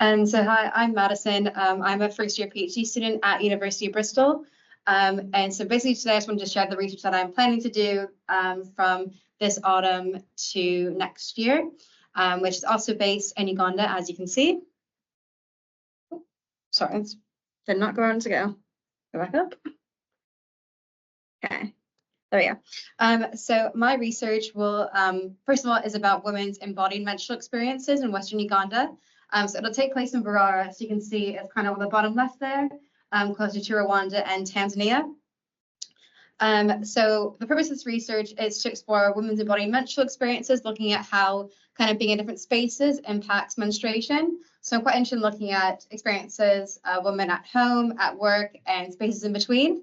So hi, I'm Madison. I'm a first-year PhD student at University of Bristol. And so basically today I just wanted to share the research that I'm planning to do from this autumn to next year, which is also based in Uganda, as you can see. Sorry, it did not go on to go. Go back up. Okay. There we go. So my research will, first of all, is about women's embodied menstrual experiences in Western Uganda. So it'll take place in Barara, so you can see it's kind of on the bottom left there, closer to Rwanda and Tanzania. So the purpose of this research is to explore women's embodied menstrual experiences, looking at how kind of being in different spaces impacts menstruation. So I'm quite interested in looking at experiences of women at home, at work, and spaces in between.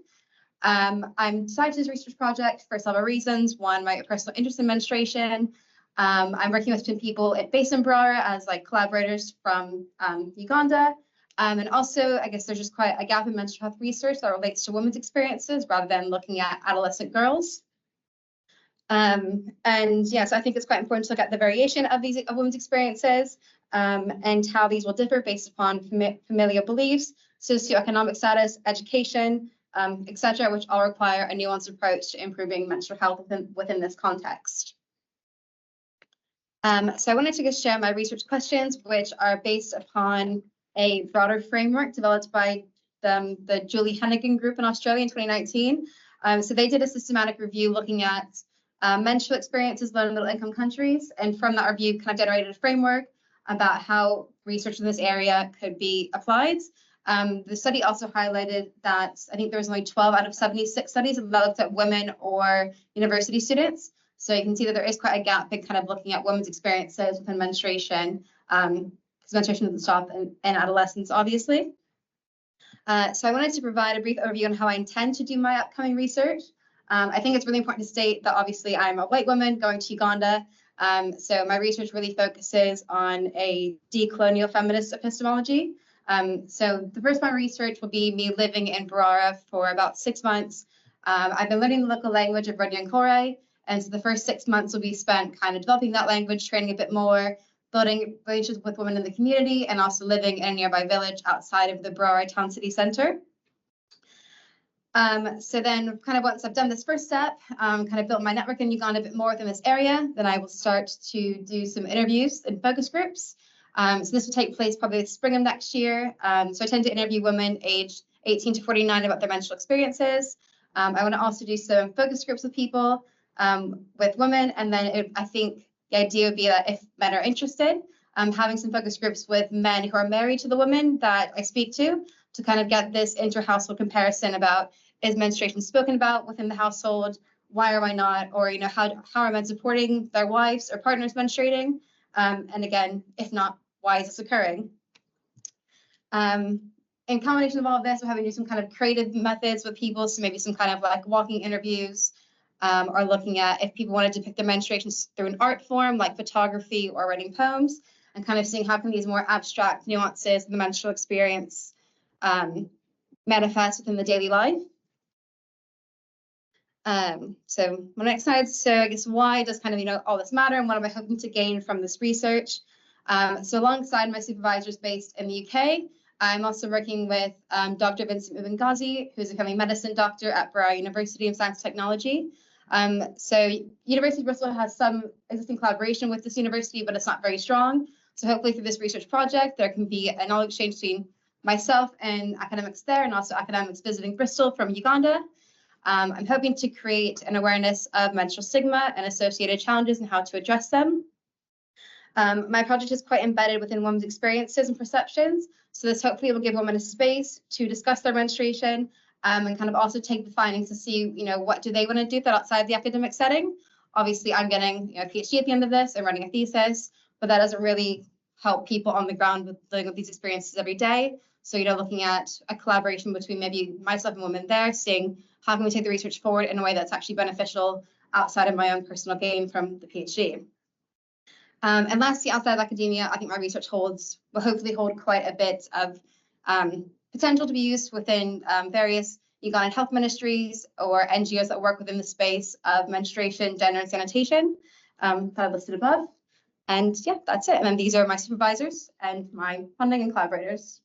I'm decided to do this research project for several reasons. One, my personal interest in menstruation. I'm working with some people based in Barara as like collaborators from Uganda. And also, I guess there's just quite a gap in menstrual health research that relates to women's experiences rather than looking at adolescent girls. And yes, I think it's quite important to look at the variation of these women's experiences and how these will differ based upon familial beliefs, socioeconomic status, education, etc., which all require a nuanced approach to improving menstrual health within this context. So I wanted to just share my research questions, which are based upon a broader framework developed by the Julie Hennigan group in Australia in 2019. So they did a systematic review looking at menstrual experiences in low and middle income countries. And from that review kind of generated a framework about how research in this area could be applied. The study also highlighted that I think there was only 12 out of 76 studies that looked at women or university students. So you can see that there is quite a gap in kind of looking at women's experiences within menstruation, because menstruation doesn't stop in adolescence, obviously. So I wanted to provide a brief overview on how I intend to do my upcoming research. I think it's really important to state that obviously I'm a white woman going to Uganda. So my research really focuses on a decolonial feminist epistemology. So the first part of research will be me living in Barara for about 6 months. I've been learning the local language of Runyankore. And so the first 6 months will be spent kind of developing that language, training a bit more, building relationships with women in the community, and also living in a nearby village outside of the Barara town city center. So then kind of once I've done this first step, kind of built my network in Uganda a bit more within this area, then I will start to do some interviews and focus groups. So this will take place probably the spring of next year. So I tend to interview women aged 18 to 49 about their menstrual experiences. I want to also do some focus groups with people, with women, and then I think the idea would be that if men are interested, having some focus groups with men who are married to the women that I speak to kind of get this inter-household comparison about, is menstruation spoken about within the household? Why or why not? Or, you know, how are men supporting their wives or partners menstruating? And again, if not, why is this occurring? In combination of all of this, we're having to do some kind of creative methods with people, so maybe some kind of like walking interviews, or looking at if people wanted to depict their menstruations through an art form like photography or writing poems, and kind of seeing how can these more abstract nuances of the menstrual experience manifest within the daily life. So my next slide. So I guess why does kind of, you know, all this matter, and what am I hoping to gain from this research? So alongside my supervisors based in the UK, I'm also working with Dr. Vincent Mubingazi, who's a family medicine doctor at Barara University of Science and Technology. So University of Bristol has some existing collaboration with this university, but it's not very strong. So hopefully through this research project, there can be a knowledge exchange between myself and academics there, and also academics visiting Bristol from Uganda. I'm hoping to create an awareness of menstrual stigma and associated challenges and how to address them. My project is quite embedded within women's experiences and perceptions. So this hopefully will give women a space to discuss their menstruation, and kind of also take the findings to see, you know, what do they want to do that outside the academic setting. Obviously, I'm getting, you know, a PhD at the end of this and writing a thesis, but that doesn't really help people on the ground with dealing with these experiences every day. So, you know, looking at a collaboration between maybe myself and women there, seeing how can we take the research forward in a way that's actually beneficial outside of my own personal gain from the PhD. And lastly, outside of academia, I think my research will hopefully hold quite a bit of potential to be used within various Ugandan health ministries or NGOs that work within the space of menstruation, gender, and sanitation that I've listed above. And yeah, that's it. And then these are my supervisors and my funding and collaborators.